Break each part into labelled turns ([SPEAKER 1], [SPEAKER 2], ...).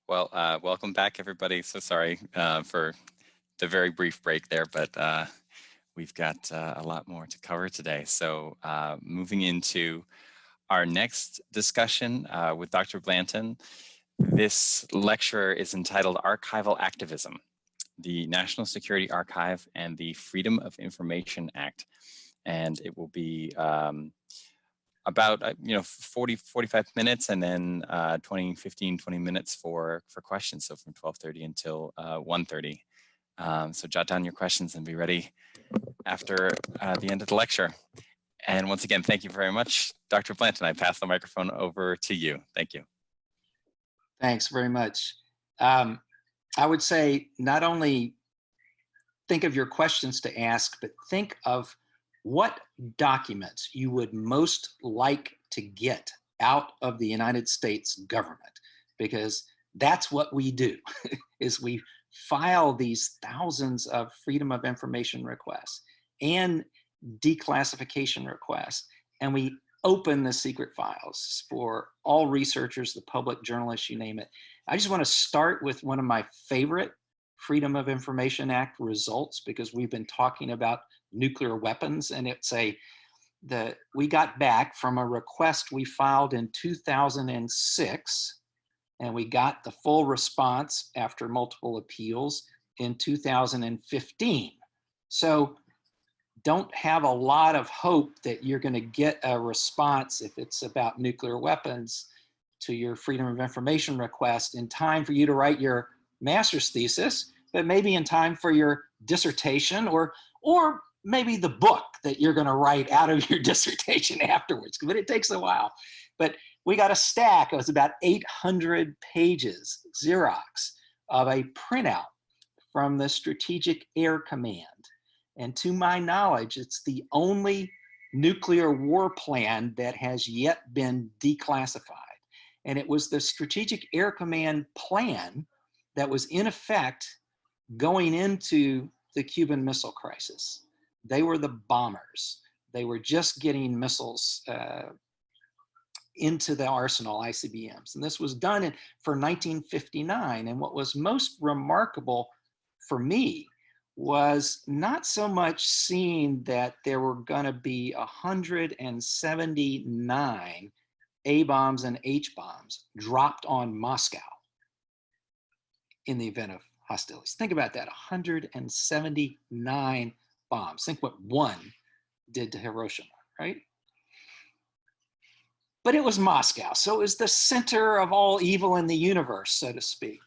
[SPEAKER 1] Well, welcome back, everybody. So sorry for the very brief break there, but we've got a lot more to cover today. So moving into our next discussion with Dr. Blanton, this lecture is entitled Archival Activism, the National Security Archive and the Freedom of Information Act. And it will be about 45 minutes, and then 20 minutes for questions, so from 12:30 until 1:30. So jot down your questions and be ready after the end of the lecture. And once again, thank you very much, Dr. Blanton. I pass the microphone over to you. Thank you.
[SPEAKER 2] Thanks very much. I would say not only think of your questions to ask, but think of what documents you would most like to get out of the United States government, because that's what we do, is we file these thousands of freedom of information requests and declassification requests, and we open the secret files for all researchers, the public, journalists, you name it. I just want to start with one of my favorite Freedom of Information Act results, because we've been talking about nuclear weapons, and we got back from a request we filed in 2006, and we got the full response after multiple appeals in 2015. So don't have a lot of hope that you're going to get a response if it's about nuclear weapons to your Freedom of Information request in time for you to write your master's thesis, but maybe in time for your dissertation, or maybe the book that you're going to write out of your dissertation afterwards, but it takes a while. But we got a stack, it was about 800 pages, Xerox, of a printout from the Strategic Air Command. And to my knowledge, it's the only nuclear war plan that has yet been declassified. And it was the Strategic Air Command plan that was in effect going into the Cuban Missile Crisis. They were the bombers. They were just getting missiles into the arsenal, ICBMs. And this was done for 1959. And what was most remarkable for me was not so much seeing that there were going to be 179 A-bombs and H-bombs dropped on Moscow in the event of hostilities. Think about that, 179 bombs. Think what one did to Hiroshima, right? But it was Moscow, so it was the center of all evil in the universe, so to speak,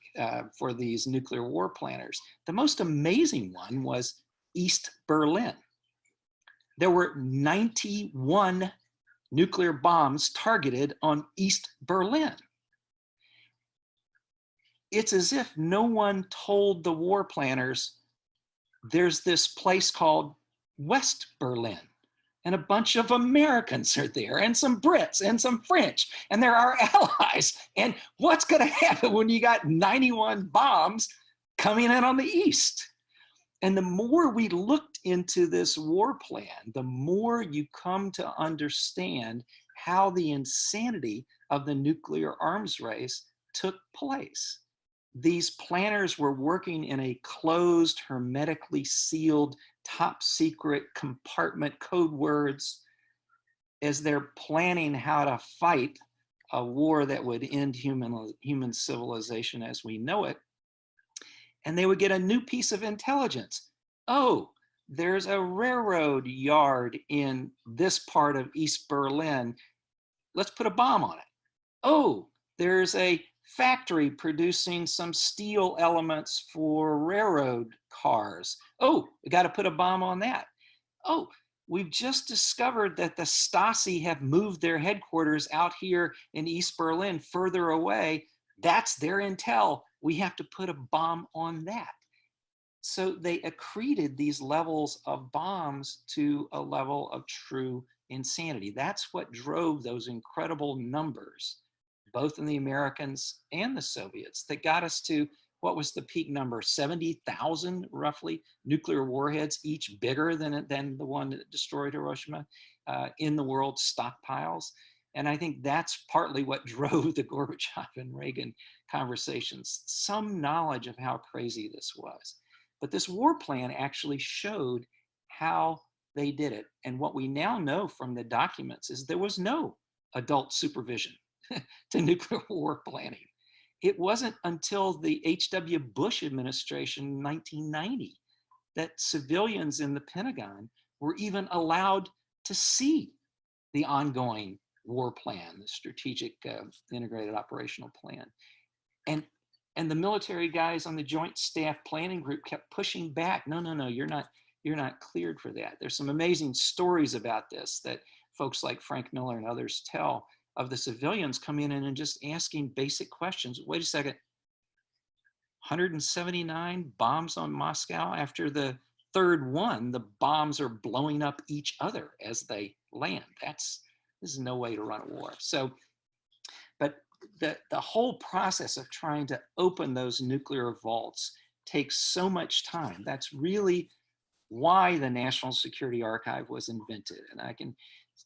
[SPEAKER 2] for these nuclear war planners. The most amazing one was East Berlin. There were 91 nuclear bombs targeted on East Berlin. It's as if no one told the war planners there's this place called West Berlin, and a bunch of Americans are there, and some Brits and some French, and they're our allies. And what's going to happen when you got 91 bombs coming in on the East? And the more we looked into this war plan, the more you come to understand how the insanity of the nuclear arms race took place. These planners were working in a closed, hermetically sealed, top secret compartment, code words, as they're planning how to fight a war that would end human civilization as we know it. And they would get a new piece of intelligence. Oh, there's a railroad yard in this part of East Berlin. Let's put a bomb on it. Oh, there's a factory producing some steel elements for railroad cars. Oh, we got to put a bomb on that. Oh, we've just discovered that the Stasi have moved their headquarters out here in East Berlin, further away. That's their intel. We have to put a bomb on that. So they accreted these levels of bombs to a level of true insanity. That's what drove those incredible numbers, both in the Americans and the Soviets, that got us to, what was the peak number, 70,000 roughly nuclear warheads, each bigger than the one that destroyed Hiroshima, in the world's stockpiles. And I think that's partly what drove the Gorbachev and Reagan conversations, some knowledge of how crazy this was. But this war plan actually showed how they did it. And what we now know from the documents is there was no adult supervision to nuclear war planning. It wasn't until the H.W. Bush administration in 1990 that civilians in the Pentagon were even allowed to see the ongoing war plan, the strategic integrated operational plan. And the military guys on the Joint Staff Planning Group kept pushing back. No, you're not cleared for that. There's some amazing stories about this that folks like Frank Miller and others tell of the civilians coming in and just asking basic questions. Wait a second, 179 bombs on Moscow. After the third one, the bombs are blowing up each other as they land. This is no way to run a war. So, but the whole process of trying to open those nuclear vaults takes so much time. That's really why the National Security Archive was invented. And I can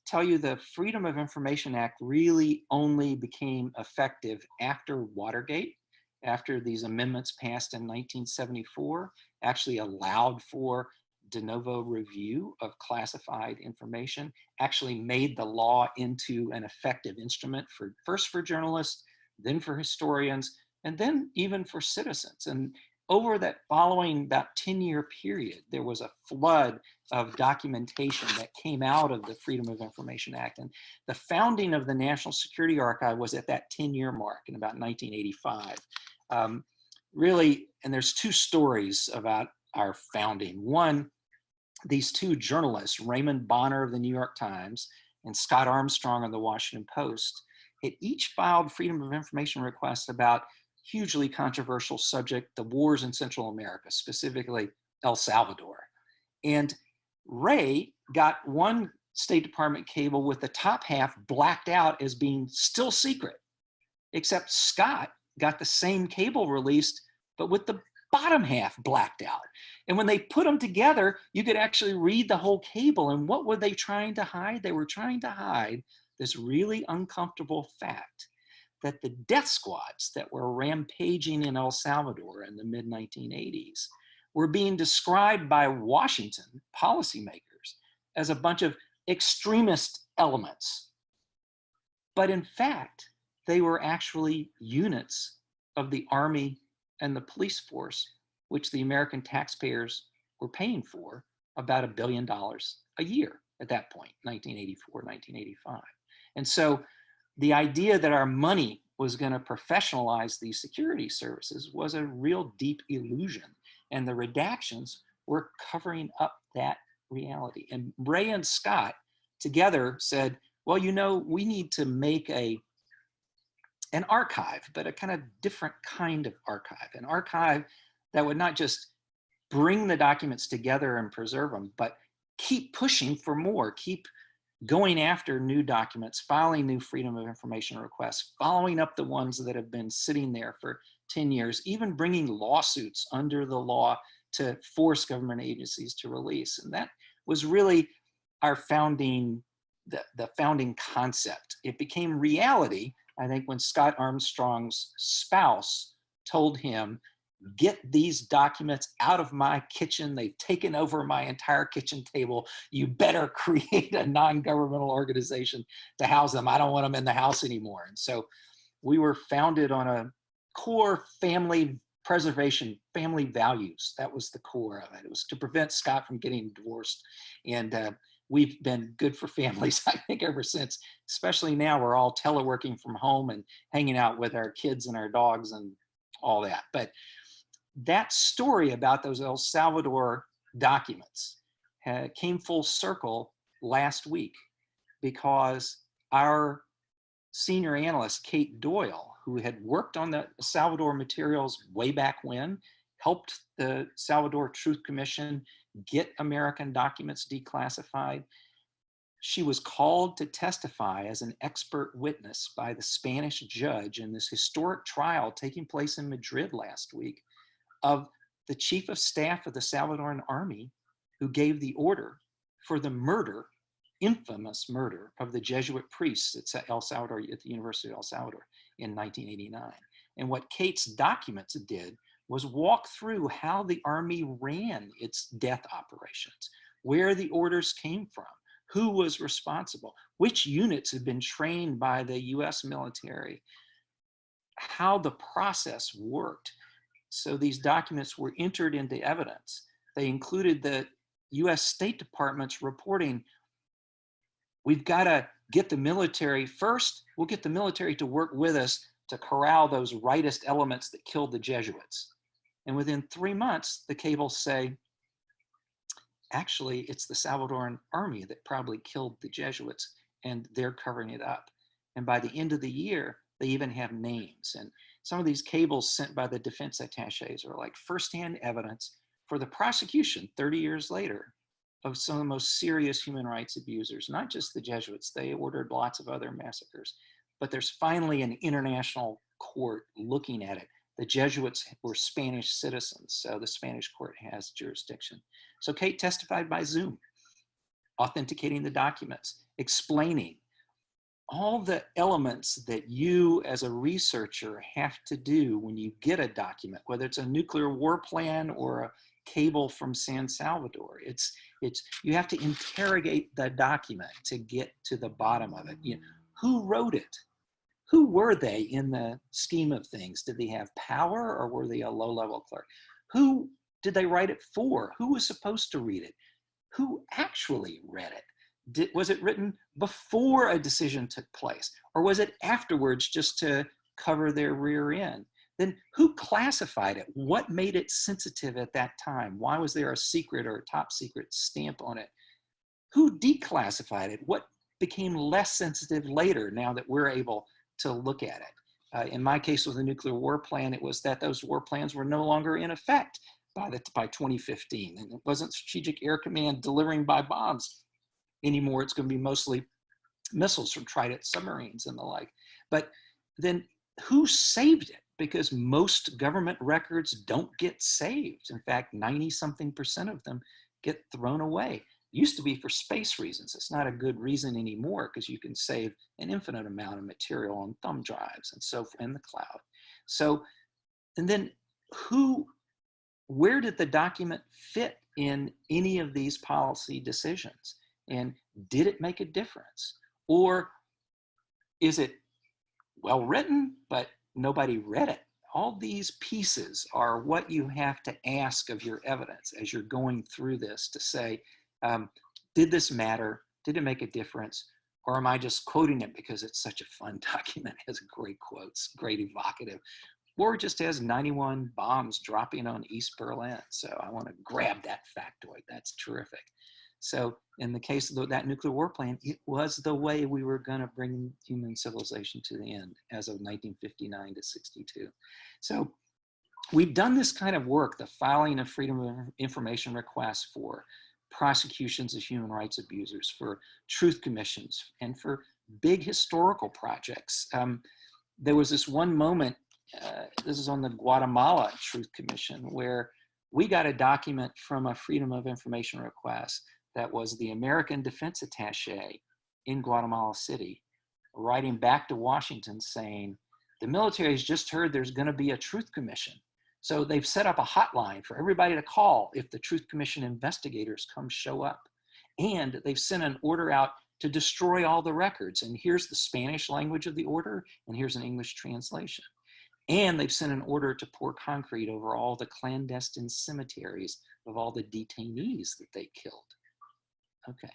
[SPEAKER 2] tell you the Freedom of Information Act really only became effective after Watergate, after these amendments passed in 1974, actually allowed for de novo review of classified information, actually made the law into an effective instrument for first for journalists, then for historians, and then even for citizens. And over that following about 10-year period, there was a flood of documentation that came out of the Freedom of Information Act. And the founding of the National Security Archive was at that 10-year mark in about 1985. Really, and there's two stories about our founding. One, these two journalists, Raymond Bonner of the New York Times and Scott Armstrong of the Washington Post, had each filed Freedom of Information requests about hugely controversial subject, the wars in Central America, specifically El Salvador. And Ray got one State Department cable with the top half blacked out as being still secret, except Scott got the same cable released, but with the bottom half blacked out. And when they put them together, you could actually read the whole cable. And what were they trying to hide? They were trying to hide this really uncomfortable fact that the death squads that were rampaging in El Salvador in the mid-1980s were being described by Washington policymakers as a bunch of extremist elements. But in fact, they were actually units of the Army and the police force, which the American taxpayers were paying for about $1 billion a year at that point, 1984, 1985. And so the idea that our money was going to professionalize these security services was a real deep illusion. And the redactions were covering up that reality. And Ray and Scott together said, well, you know, we need to make an archive, but a kind of different kind of archive, an archive that would not just bring the documents together and preserve them, but keep pushing for more, keep going after new documents, filing new Freedom of Information requests, following up the ones that have been sitting there for 10 years, even bringing lawsuits under the law to force government agencies to release. And that was really our founding, the founding concept. It became reality, I think, when Scott Armstrong's spouse told him, get these documents out of my kitchen. They've taken over my entire kitchen table. You better create a non-governmental organization to house them. I don't want them in the house anymore. And so we were founded on a core family preservation, family values. That was the core of it. It was to prevent Scott from getting divorced. And we've been good for families, I think, ever since, especially now we're all teleworking from home and hanging out with our kids and our dogs and all that. But that story about those El Salvador documents came full circle last week because our senior analyst, Kate Doyle, who had worked on the Salvador materials way back when, helped the Salvador Truth Commission get American documents declassified. She was called to testify as an expert witness by the Spanish judge in this historic trial taking place in Madrid last week of the chief of staff of the Salvadoran army who gave the order for the murder, infamous murder, of the Jesuit priests at El Salvador, at the University of El Salvador in 1989. And what Kate's documents did was walk through how the Army ran its death operations, where the orders came from, who was responsible, which units had been trained by the US military, how the process worked. So these documents were entered into evidence. They included the US State Department's reporting, we've got to get the military first, we'll get the military to work with us to corral those rightist elements that killed the Jesuits. And within 3 months, the cables say, actually, it's the Salvadoran army that probably killed the Jesuits, and they're covering it up. And by the end of the year, they even have names. And some of these cables sent by the defense attaches are like firsthand evidence for the prosecution 30 years later of some of the most serious human rights abusers, not just the Jesuits. They ordered lots of other massacres. But there's finally an international court looking at it. The Jesuits were Spanish citizens, so the Spanish court has jurisdiction. So Kate testified by Zoom, authenticating the documents, explaining all the elements that you as a researcher have to do when you get a document, whether it's a nuclear war plan or a cable from San Salvador. You have to interrogate the document to get to the bottom of it. You know, who wrote it? Who were they in the scheme of things? Did they have power, or were they a low-level clerk? Who did they write it for? Who was supposed to read it? Who actually read it? Was it written before a decision took place, or was it afterwards just to cover their rear end? Then who classified it? What made it sensitive at that time? Why was there a secret or a top secret stamp on it? Who declassified it? What became less sensitive later, now that we're able to look at it? In my case with the nuclear war plan, it was that those war plans were no longer in effect by 2015. And it wasn't Strategic Air Command delivering by bombs anymore. It's going to be mostly missiles from Trident submarines and the like. But then who saved it? Because most government records don't get saved. In fact, 90-something% of them get thrown away. It used to be for space reasons. It's not a good reason anymore, because you can save an infinite amount of material on thumb drives and so in the cloud. So, and then where did the document fit in any of these policy decisions? And did it make a difference? Or is it well written, but nobody read it? All these pieces are what you have to ask of your evidence as you're going through this to say, did this matter? Did it make a difference? Or am I just quoting it because it's such a fun document? It has great quotes, great evocative. Or it just has 91 bombs dropping on East Berlin. So I want to grab that factoid. That's terrific. So in the case of that nuclear war plan, it was the way we were going to bring human civilization to the end as of 1959 to 62. So we've done this kind of work, the filing of freedom of information requests for prosecutions of human rights abusers, for truth commissions, and for big historical projects. There was this one moment, this is on the Guatemala Truth Commission, where we got a document from a freedom of information request that was the American defense attaché in Guatemala City, writing back to Washington saying, the military has just heard there's going to be a truth commission. So they've set up a hotline for everybody to call if the Truth Commission investigators come show up. And they've sent an order out to destroy all the records. And here's the Spanish language of the order, and here's an English translation. And they've sent an order to pour concrete over all the clandestine cemeteries of all the detainees that they killed. Okay.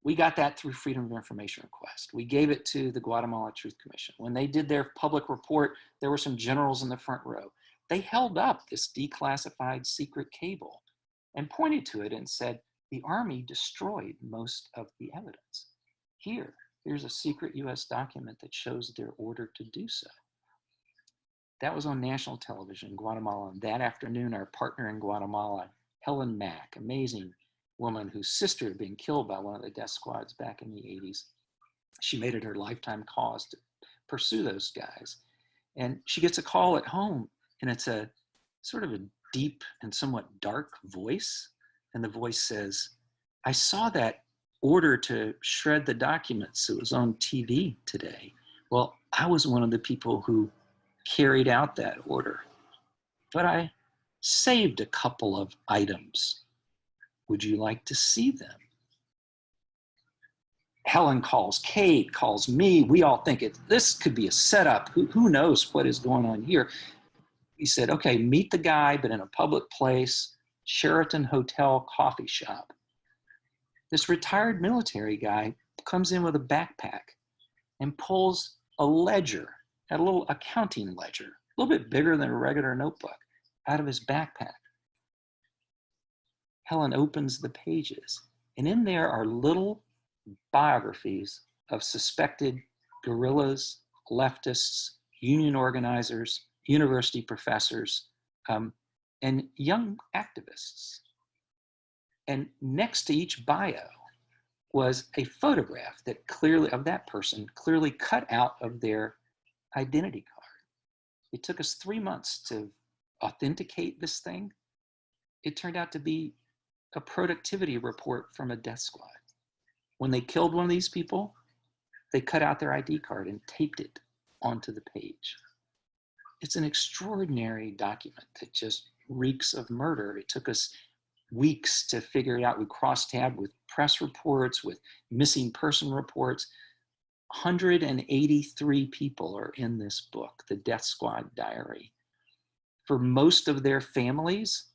[SPEAKER 2] We got that through Freedom of Information request. We gave it to the Guatemala Truth Commission. When they did their public report, there were some generals in the front row. They held up this declassified secret cable and pointed to it and said, the Army destroyed most of the evidence. Here's a secret US document that shows their order to do so. That was on national television in Guatemala. And that afternoon, our partner in Guatemala, Helen Mack, amazing woman whose sister had been killed by one of the death squads back in the 80s. She made it her lifetime cause to pursue those guys. And she gets a call at home, and it's a sort of a deep and somewhat dark voice. And the voice says, I saw that order to shred the documents. It was on TV today. Well, I was one of the people who carried out that order, but I saved a couple of items. Would you like to see them? Helen calls Kate, calls me. We all think this could be a setup. Who knows what is going on here? He said, okay, meet the guy, but in a public place, Sheraton Hotel coffee shop. This retired military guy comes in with a backpack and pulls a ledger, a little accounting ledger, a little bit bigger than a regular notebook, out of his backpack. Helen opens the pages, and in there are little biographies of suspected guerrillas, leftists, union organizers, university professors, and young activists. And next to each bio was a photograph that clearly, of that person, clearly cut out of their identity card. It took us 3 months to authenticate this thing. It turned out to be a productivity report from a death squad. When they killed one of these people, they cut out their ID card and taped it onto the page. It's an extraordinary document that just reeks of murder. It took us weeks to figure it out. We cross-tabbed with press reports, with missing person reports. 183 people are in this book, The Death Squad Diary. For most of their families,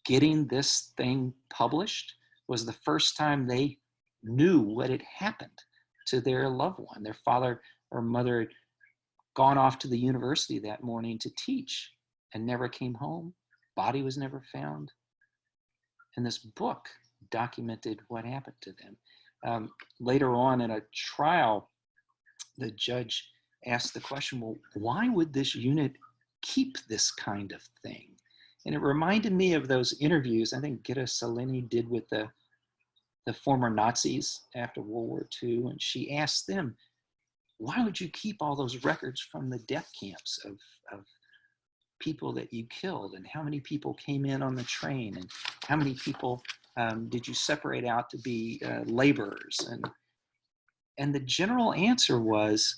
[SPEAKER 2] getting this thing published was the first time they knew what had happened to their loved one. Their father or mother had gone off to the university that morning to teach and never came home. Body was never found. And this book documented what happened to them. Later on in a trial, the judge asked the question, well, why would this unit keep this kind of thing? And it reminded me of those interviews I think Gitta Salini did with the former Nazis after World War II. And she asked them, why would you keep all those records from the death camps of people that you killed, and how many people came in on the train, and how many people did you separate out to be laborers? And the general answer was,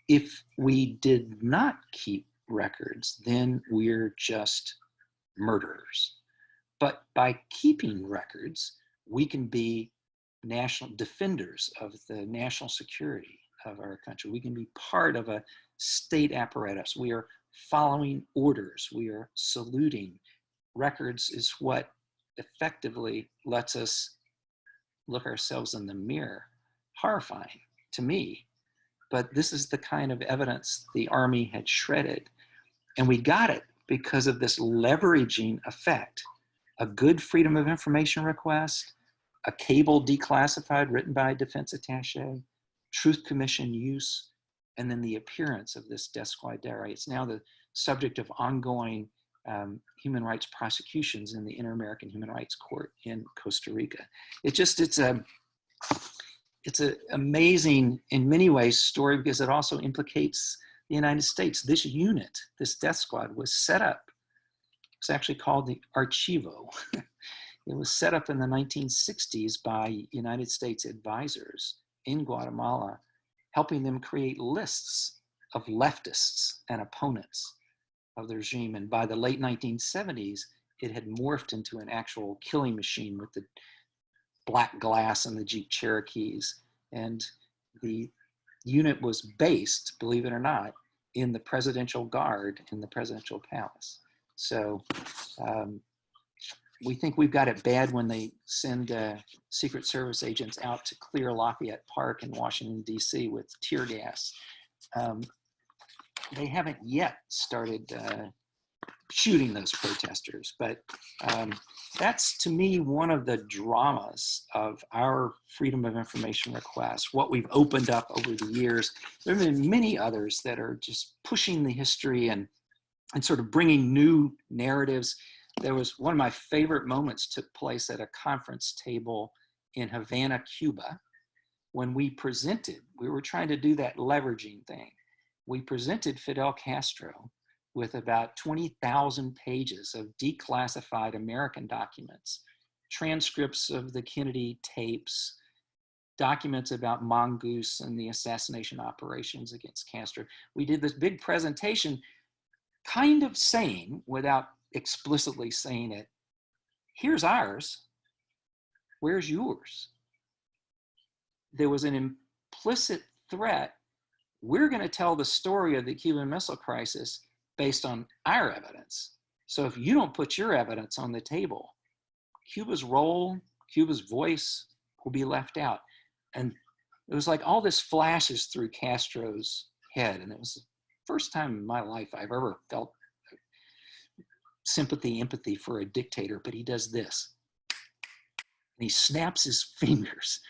[SPEAKER 2] if we did not keep records, then we're just murderers. But by keeping records, we can be national defenders of the national security of our country. We can be part of a state apparatus. We are following orders. We are saluting. Records is what effectively lets us look ourselves in the mirror. Horrifying to me, but this is the kind of evidence the Army had shredded. And we got it because of this leveraging effect. A good Freedom of Information request, a cable declassified written by a defense attaché, Truth Commission use, and then the appearance of this Death Squad Diary. It's now the subject of ongoing human rights prosecutions in the Inter-American Human Rights Court in Costa Rica. It's an amazing, in many ways, story, because it also implicates the United States. This unit, this death squad, was set up. It's actually called the Archival. It was set up in the 1960s by United States advisors in Guatemala, helping them create lists of leftists and opponents of the regime. And by the late 1970s, it had morphed into an actual killing machine with the black glass and the Jeep Cherokees. And the unit was based, believe it or not, in the Presidential Guard in the Presidential Palace. So we think we've got it bad when they send Secret Service agents out to clear Lafayette Park in Washington, D.C. with tear gas. They haven't yet started shooting those protesters, but that's, to me, one of the dramas of our Freedom of Information request, what we've opened up over the years. There have been many others that are just pushing the history and sort of bringing new narratives. There was one of my favorite moments took place at a conference table in Havana, Cuba, when we were trying to do that leveraging thing. We presented Fidel Castro with about 20,000 pages of declassified American documents, transcripts of the Kennedy tapes, documents about Mongoose and the assassination operations against Castro. We did this big presentation kind of saying, without explicitly saying it, here's ours, where's yours? There was an implicit threat. We're going to tell the story of the Cuban Missile Crisis based on our evidence. So if you don't put your evidence on the table, Cuba's role, Cuba's voice will be left out. And it was like all this flashes through Castro's head. And it was the first time in my life I've ever felt sympathy, empathy for a dictator, but he does this. And he snaps his fingers.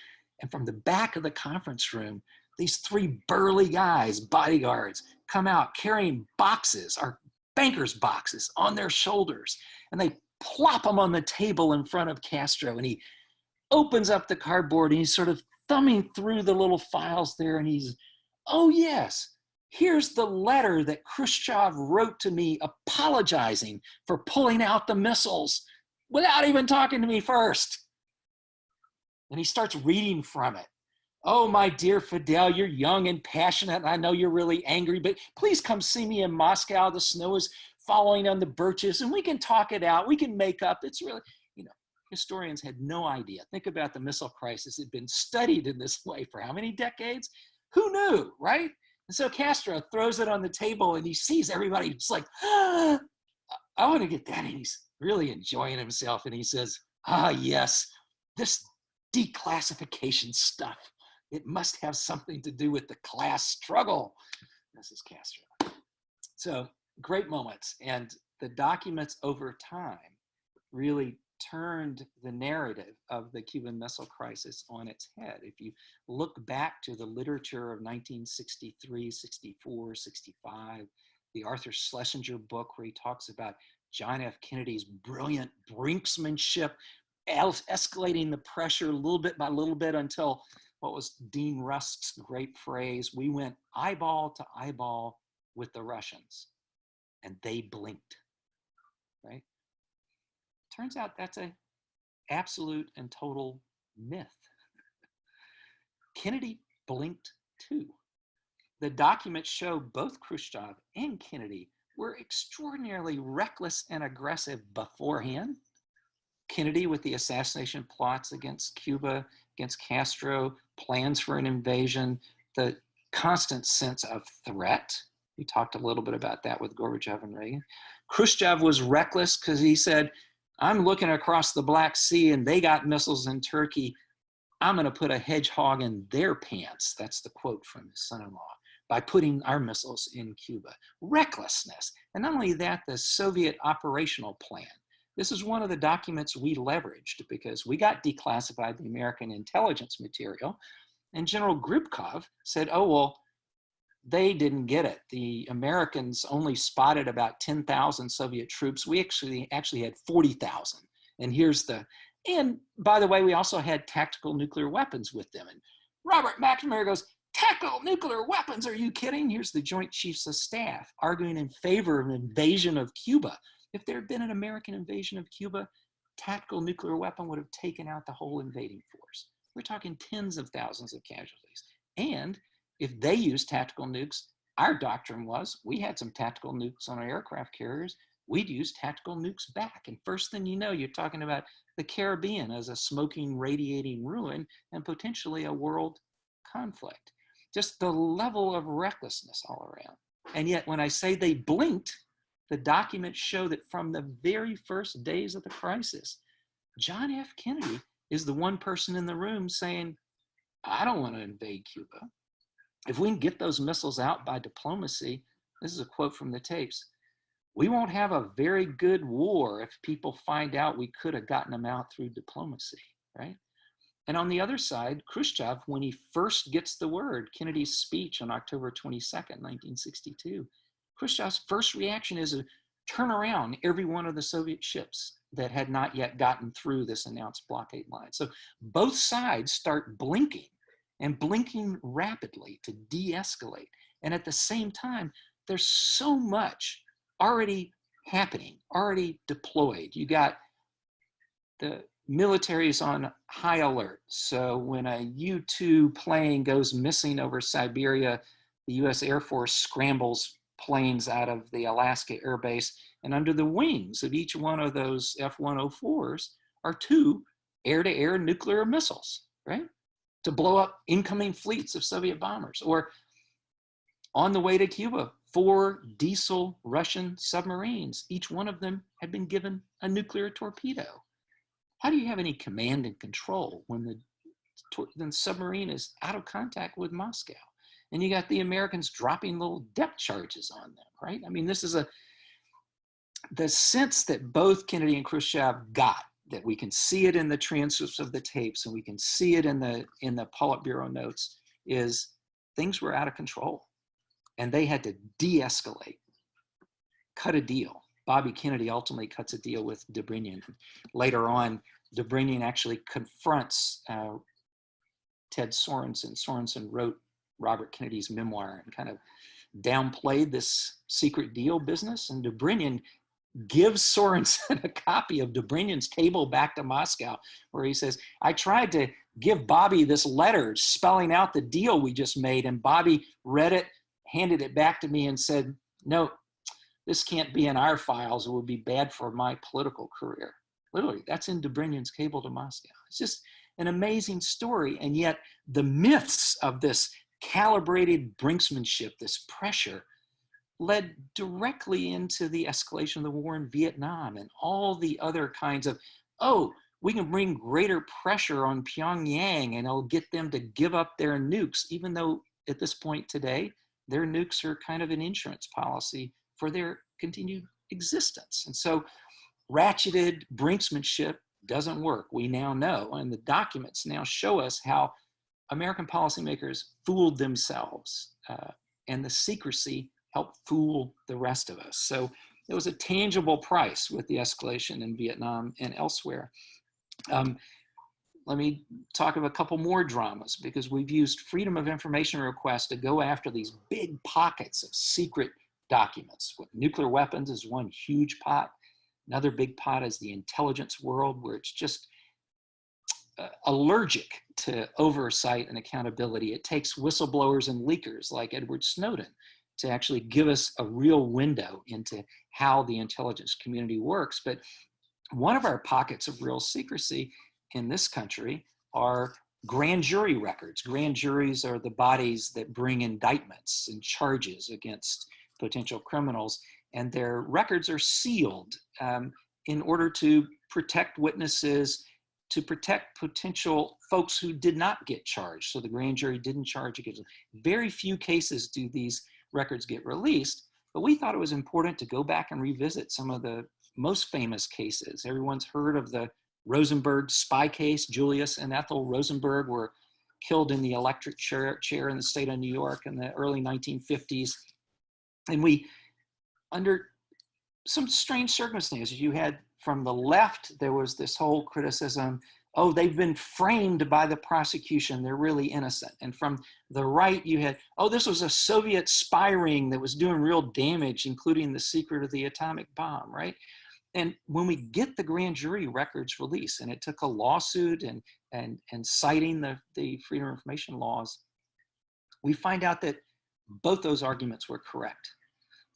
[SPEAKER 2] And from the back of the conference room, these three burly guys, bodyguards, come out carrying boxes, our bankers' boxes, on their shoulders. And they plop them on the table in front of Castro. And he opens up the cardboard and he's sort of thumbing through the little files there. And he's, oh yes, here's the letter that Khrushchev wrote to me apologizing for pulling out the missiles without even talking to me first. And he starts reading from it. Oh, my dear Fidel, you're young and passionate, and I know you're really angry, but please come see me in Moscow. The snow is falling on the birches, and we can talk it out. We can make up. It's really, historians had no idea. Think about the missile crisis. It had been studied in this way for how many decades? Who knew, right? And so Castro throws it on the table, and he sees everybody. It's like, I want to get that. And he's really enjoying himself, and he says, yes, this declassification stuff. It must have something to do with the class struggle. This is Castro. So great moments. And the documents over time really turned the narrative of the Cuban Missile Crisis on its head. If you look back to the literature of 1963, 64, 65, the Arthur Schlesinger book where he talks about John F. Kennedy's brilliant brinksmanship, escalating the pressure little bit by little bit until what was Dean Rusk's great phrase, we went eyeball to eyeball with the Russians, and they blinked, right? Turns out that's an absolute and total myth. Kennedy blinked too. The documents show both Khrushchev and Kennedy were extraordinarily reckless and aggressive beforehand. Kennedy with the assassination plots against Cuba, against Castro, plans for an invasion, the constant sense of threat. We talked a little bit about that with Gorbachev and Reagan. Khrushchev was reckless because he said, I'm looking across the Black Sea and they got missiles in Turkey. I'm going to put a hedgehog in their pants. That's the quote from his son-in-law, by putting our missiles in Cuba. Recklessness. And not only that, the Soviet operational plan. This is one of the documents we leveraged because we got declassified the American intelligence material, and General Grubkov said, oh, well, they didn't get it. The Americans only spotted about 10,000 Soviet troops. We actually had 40,000. And by the way, we also had tactical nuclear weapons with them. And Robert McNamara goes, tactical nuclear weapons, are you kidding? Here's the Joint Chiefs of Staff arguing in favor of an invasion of Cuba. If there had been an American invasion of Cuba, tactical nuclear weapon would have taken out the whole invading force. We're talking tens of thousands of casualties. And if they used tactical nukes, our doctrine was, we had some tactical nukes on our aircraft carriers, we'd use tactical nukes back. And first thing you know, you're talking about the Caribbean as a smoking, radiating ruin and potentially a world conflict. Just the level of recklessness all around. And yet when I say they blinked, the documents show that from the very first days of the crisis, John F. Kennedy is the one person in the room saying, I don't want to invade Cuba. If we can get those missiles out by diplomacy, this is a quote from the tapes, we won't have a very good war if people find out we could have gotten them out through diplomacy, right? And on the other side, Khrushchev, when he first gets the word, Kennedy's speech on October 22nd, 1962, Khrushchev's first reaction is to turn around every one of the Soviet ships that had not yet gotten through this announced blockade line. So both sides start blinking and blinking rapidly to de-escalate. And at the same time, there's so much already happening, already deployed. You got the military is on high alert. So when a U-2 plane goes missing over Siberia, the US Air Force scrambles planes out of the Alaska Air Base, and under the wings of each one of those F-104s are 2 air-to-air nuclear missiles, right? To blow up incoming fleets of Soviet bombers. Or on the way to Cuba, 4 diesel Russian submarines. Each one of them had been given a nuclear torpedo. How do you have any command and control when the submarine is out of contact with Moscow? And you got the Americans dropping little depth charges on them, right? I mean, this is the sense that both Kennedy and Khrushchev got, that we can see it in the transcripts of the tapes and we can see it in the Politburo notes, is things were out of control and they had to de-escalate, cut a deal. Bobby Kennedy ultimately cuts a deal with Dobrynin. Later on, Dobrynin actually confronts Ted Sorensen. Sorensen wrote Robert Kennedy's memoir and kind of downplayed this secret deal business. And Dobrynin gives Sorensen a copy of Dobrynin's cable back to Moscow, where he says, I tried to give Bobby this letter spelling out the deal we just made, and Bobby read it, handed it back to me and said, no, this can't be in our files. It would be bad for my political career. Literally, that's in Dobrynin's cable to Moscow. It's just an amazing story. And yet the myths of this calibrated brinksmanship, this pressure, led directly into the escalation of the war in Vietnam and all the other kinds of, oh, we can bring greater pressure on Pyongyang and it'll get them to give up their nukes, even though at this point today, their nukes are kind of an insurance policy for their continued existence. And so ratcheted brinksmanship doesn't work. We now know, and the documents now show us how American policymakers fooled themselves, and the secrecy helped fool the rest of us. So there was a tangible price with the escalation in Vietnam and elsewhere. Let me talk of a couple more dramas, because we've used freedom of information requests to go after these big pockets of secret documents. Nuclear weapons is one huge pot. Another big pot is the intelligence world, where it's just allergic to oversight and accountability. It takes whistleblowers and leakers like Edward Snowden to actually give us a real window into how the intelligence community works. But one of our pockets of real secrecy in this country are grand jury records. Grand juries are the bodies that bring indictments and charges against potential criminals, and their records are sealed in order to protect witnesses, to protect potential folks who did not get charged. So the grand jury didn't charge against them. Very few cases do these records get released, but we thought it was important to go back and revisit some of the most famous cases. Everyone's heard of the Rosenberg spy case. Julius and Ethel Rosenberg were killed in the electric chair in the state of New York in the early 1950s. And we, under some strange circumstances, you had from the left, there was this whole criticism, oh, they've been framed by the prosecution, they're really innocent. And from the right, you had, oh, this was a Soviet spy ring that was doing real damage, including the secret of the atomic bomb, right? And when we get the grand jury records released, and it took a lawsuit and citing the freedom of information laws, we find out that both those arguments were correct.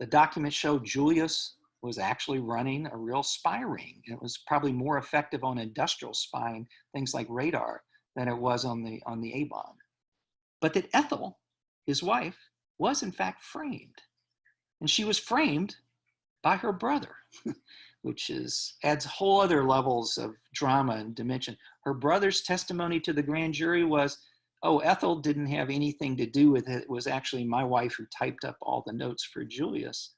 [SPEAKER 2] The documents show Julius was actually running a real spy ring. It was probably more effective on industrial spying, things like radar, than it was on the A-bomb. But that Ethel, his wife, was in fact framed. And she was framed by her brother, which adds whole other levels of drama and dimension. Her brother's testimony to the grand jury was, oh, Ethel didn't have anything to do with it. It was actually my wife who typed up all the notes for Julius.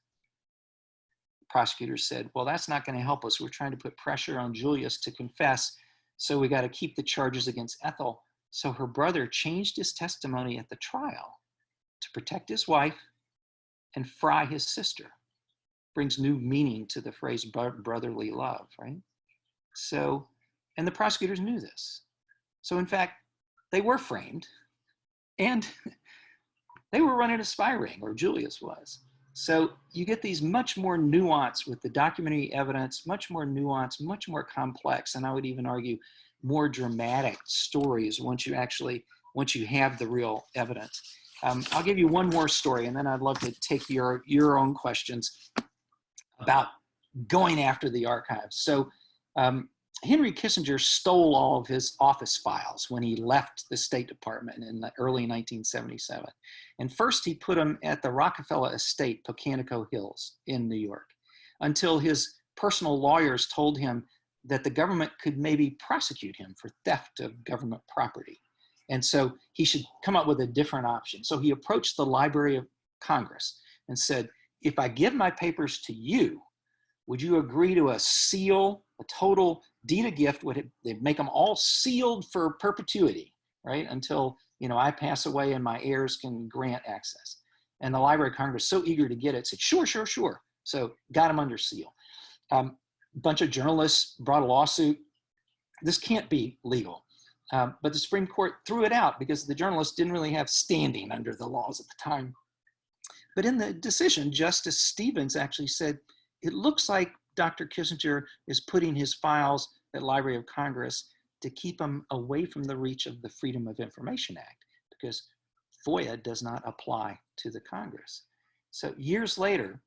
[SPEAKER 2] Prosecutors said, well, that's not going to help us. We're trying to put pressure on Julius to confess, so we got to keep the charges against Ethel. So her brother changed his testimony at the trial to protect his wife and fry his sister. Brings new meaning to the phrase brotherly love, right? So, and the prosecutors knew this. So in fact, they were framed, and they were running a spy ring, or Julius was. So you get these much more nuanced with the documentary evidence, much more nuanced, much more complex, and I would even argue more dramatic stories once you have the real evidence. I'll give you one more story, and then I'd love to take your own questions about going after the archives. So Henry Kissinger stole all of his office files when he left the State Department in the early 1977. And first he put them at the Rockefeller Estate, Pocantico Hills in New York, until his personal lawyers told him that the government could maybe prosecute him for theft of government property. And so he should come up with a different option. So he approached the Library of Congress and said, if I give my papers to you, would you agree to a seal, a total deed of gift? They'd make them all sealed for perpetuity, right? Until, I pass away and my heirs can grant access. And the Library of Congress, so eager to get it, said, sure, sure, sure. So got them under seal. A bunch of journalists brought a lawsuit. This can't be legal. But the Supreme Court threw it out because the journalists didn't really have standing under the laws at the time. But in the decision, Justice Stevens actually said, it looks like Dr. Kissinger is putting his files at Library of Congress to keep them away from the reach of the Freedom of Information Act, because FOIA does not apply to the Congress. So years later,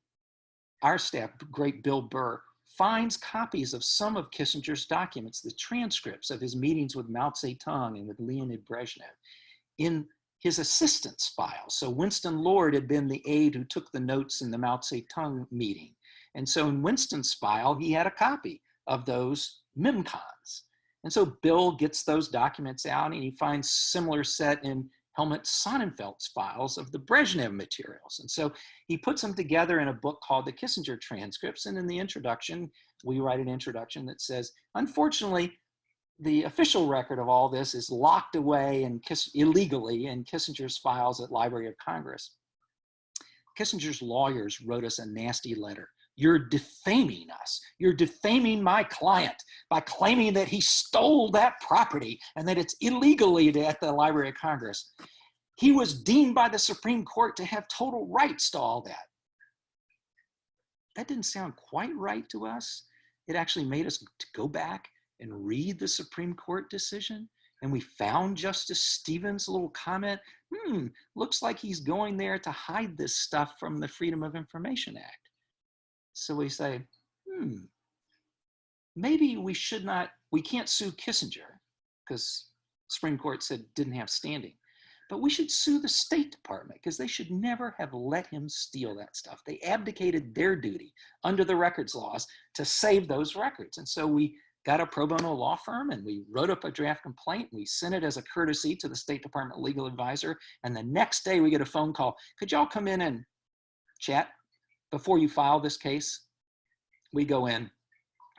[SPEAKER 2] our staff, great Bill Burr, finds copies of some of Kissinger's documents, the transcripts of his meetings with Mao Zedong and with Leonid Brezhnev, in his assistant's file. So Winston Lord had been the aide who took the notes in the Mao Zedong meeting. And so in Winston's file, he had a copy of those MIMCONs. And so Bill gets those documents out and he finds similar set in Helmut Sonnenfeld's files of the Brezhnev materials. And so he puts them together in a book called The Kissinger Transcripts. And in the introduction, we write an introduction that says, unfortunately, the official record of all this is locked away and illegally in Kissinger's files at Library of Congress. Kissinger's lawyers wrote us a nasty letter. You're defaming us. You're defaming my client by claiming that he stole that property and that it's illegally at the Library of Congress. He was deemed by the Supreme Court to have total rights to all that. That didn't sound quite right to us. It actually made us to go back and read the Supreme Court decision. And we found Justice Stevens' little comment, looks like he's going there to hide this stuff from the Freedom of Information Act. So we say, maybe we can't sue Kissinger because Supreme Court said didn't have standing, but we should sue the State Department because they should never have let him steal that stuff. They abdicated their duty under the records laws to save those records. And so we got a pro bono law firm and we wrote up a draft complaint. We sent it as a courtesy to the State Department legal advisor. And the next day we get a phone call. Could y'all come in and chat before you file this case? We go in,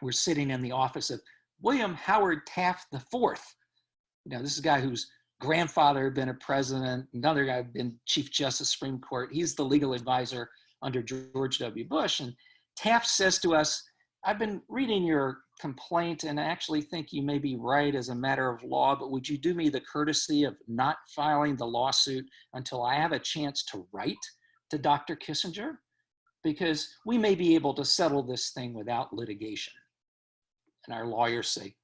[SPEAKER 2] we're sitting in the office of William Howard Taft IV. This is a guy whose grandfather had been a president, another guy had been Chief Justice of the Supreme Court. He's the legal advisor under George W. Bush. And Taft says to us, I've been reading your complaint and I actually think you may be right as a matter of law, but would you do me the courtesy of not filing the lawsuit until I have a chance to write to Dr. Kissinger? Because we may be able to settle this thing without litigation. And our lawyers say,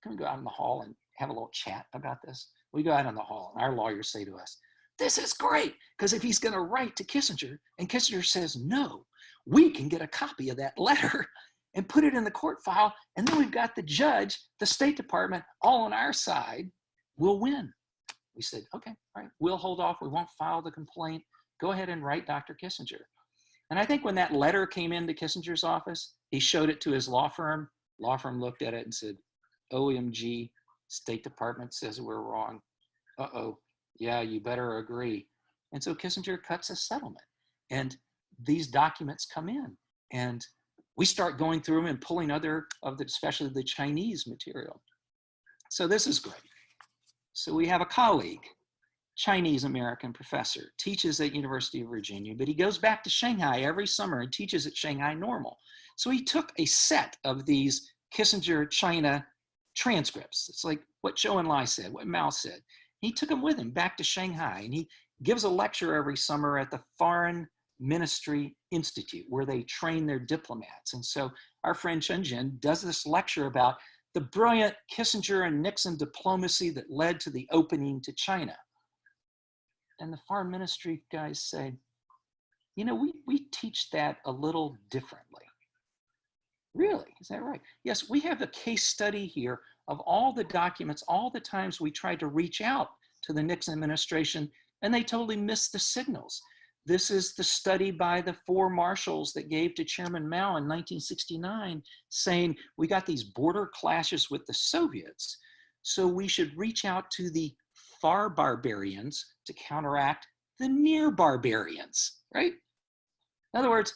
[SPEAKER 2] can we go out in the hall and have a little chat about this? We go out in the hall and our lawyers say to us, this is great, because if he's going to write to Kissinger and Kissinger says no, we can get a copy of that letter and put it in the court file. And then we've got the judge, the State Department, all on our side. We'll win. We said, okay, all right, we'll hold off. We won't file the complaint. Go ahead and write Dr. Kissinger. And I think when that letter came into Kissinger's office, he showed it to his law firm. Law firm looked at it and said, OMG, State Department says we're wrong. Uh-oh, yeah, you better agree. And so Kissinger cuts a settlement. And these documents come in. And we start going through them and pulling other of the, especially the Chinese material. So this is great. So we have a colleague, Chinese-American professor, teaches at University of Virginia, but he goes back to Shanghai every summer and teaches at Shanghai Normal. So he took a set of these Kissinger China transcripts. It's like what Zhou Enlai said, what Mao said. He took them with him back to Shanghai, and he gives a lecture every summer at the Foreign Ministry Institute, where they train their diplomats. And so our friend Chen Jin does this lecture about the brilliant Kissinger and Nixon diplomacy that led to the opening to China. and the foreign ministry guys say, you know, we teach that a little differently. Really? Is that right? Yes, we have a case study here of all the documents, all the times we tried to reach out to the Nixon administration and they totally missed the signals. This is the study by the 4 marshals that gave to Chairman Mao in 1969 saying, we got these border clashes with the Soviets, so we should reach out to the far barbarians to counteract the near barbarians, right? In other words,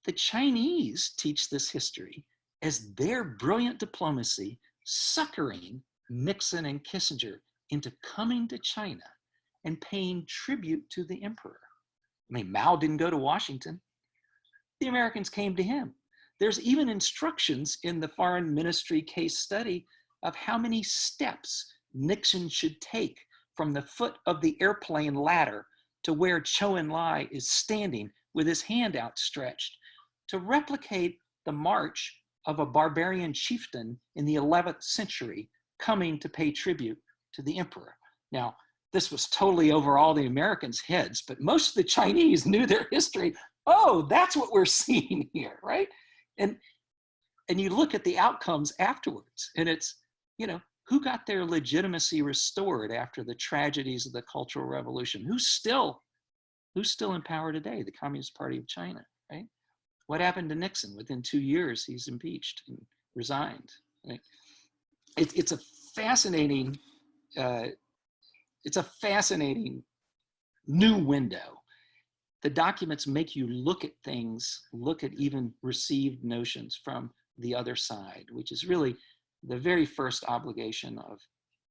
[SPEAKER 2] the Chinese teach this history as their brilliant diplomacy succouring Nixon and Kissinger into coming to China and paying tribute to the emperor. I mean, Mao didn't go to Washington. The Americans came to him. There's even instructions in the foreign ministry case study of how many steps Nixon should take from the foot of the airplane ladder to where Zhou Enlai is standing with his hand outstretched to replicate the march of a barbarian chieftain in the 11th century coming to pay tribute to the emperor. Now, this was totally over all the Americans' heads, but most of the Chinese knew their history. Oh, that's what we're seeing here, right? And you look at the outcomes afterwards, and it's, you know, who got their legitimacy restored after the tragedies of the Cultural Revolution? Who's still in power today? The Communist Party of China, right? What happened to Nixon? Within 2 years, he's impeached and resigned. Right? It's a fascinating new window. The documents make you look at things, look at even received notions from the other side, which is really the very first obligation of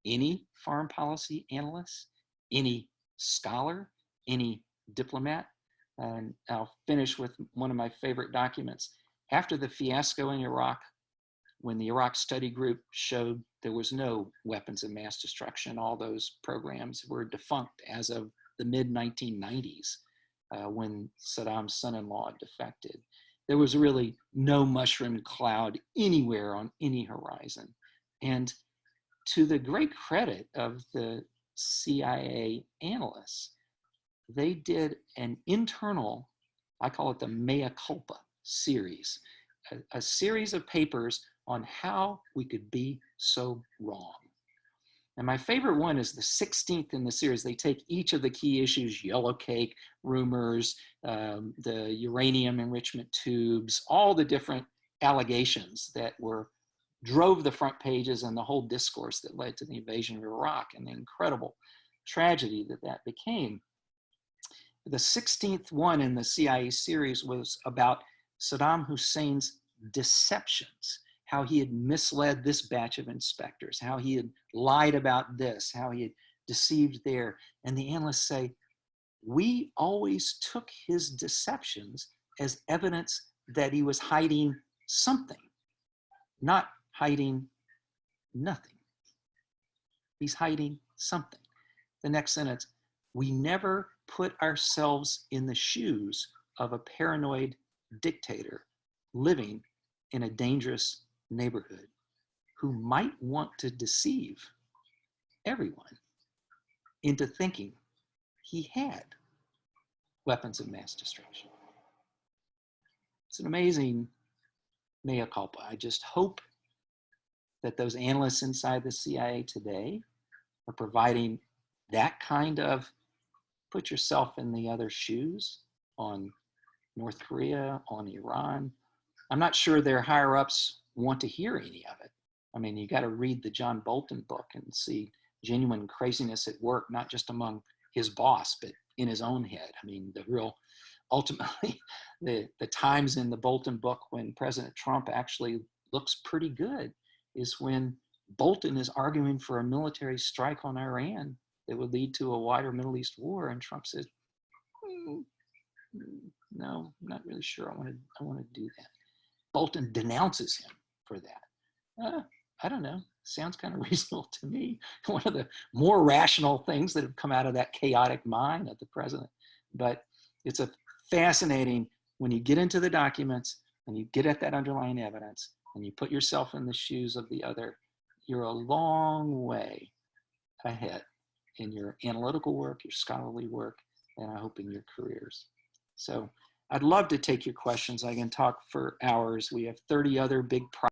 [SPEAKER 2] any foreign policy analyst, any scholar, any diplomat. And I'll finish with one of my favorite documents. After the fiasco in Iraq, when the Iraq study group showed there was no weapons of mass destruction, all those programs were defunct as of the mid-1990s when Saddam's son-in-law defected. There was really no mushroom cloud anywhere on any horizon. And to the great credit of the CIA analysts, they did an internal, I call it the mea culpa series, a series of papers on how we could be so wrong. And my favorite one is the 16th in the series. They take each of the key issues, yellow cake, rumors, the uranium enrichment tubes, all the different allegations that drove the front pages and the whole discourse that led to the invasion of Iraq and the incredible tragedy that became. The 16th one in the CIA series was about Saddam Hussein's deceptions, how he had misled this batch of inspectors, how he had lied about this, how he had deceived there. And the analysts say, we always took his deceptions as evidence that he was hiding something, not hiding nothing. He's hiding something. The next sentence, we never put ourselves in the shoes of a paranoid dictator living in a dangerous neighborhood who might want to deceive everyone into thinking he had weapons of mass destruction. It's an amazing mea culpa. I just hope that those analysts inside the CIA today are providing that kind of put yourself in the other shoes on North Korea, on Iran. I'm not sure their higher ups want to hear any of it. I mean, you got to read the John Bolton book and see genuine craziness at work, not just among his boss, but in his own head. I mean, ultimately, the times in the Bolton book when President Trump actually looks pretty good is when Bolton is arguing for a military strike on Iran that would lead to a wider Middle East war. And Trump says, no, I'm not really sure I want to do that. Bolton denounces him for that. I don't know. Sounds kind of reasonable to me. One of the more rational things that have come out of that chaotic mind of the president. But it's a fascinating, when you get into the documents and you get at that underlying evidence and you put yourself in the shoes of the other, you're a long way ahead in your analytical work, your scholarly work, and I hope in your careers. So I'd love to take your questions. I can talk for hours. We have 30 other big projects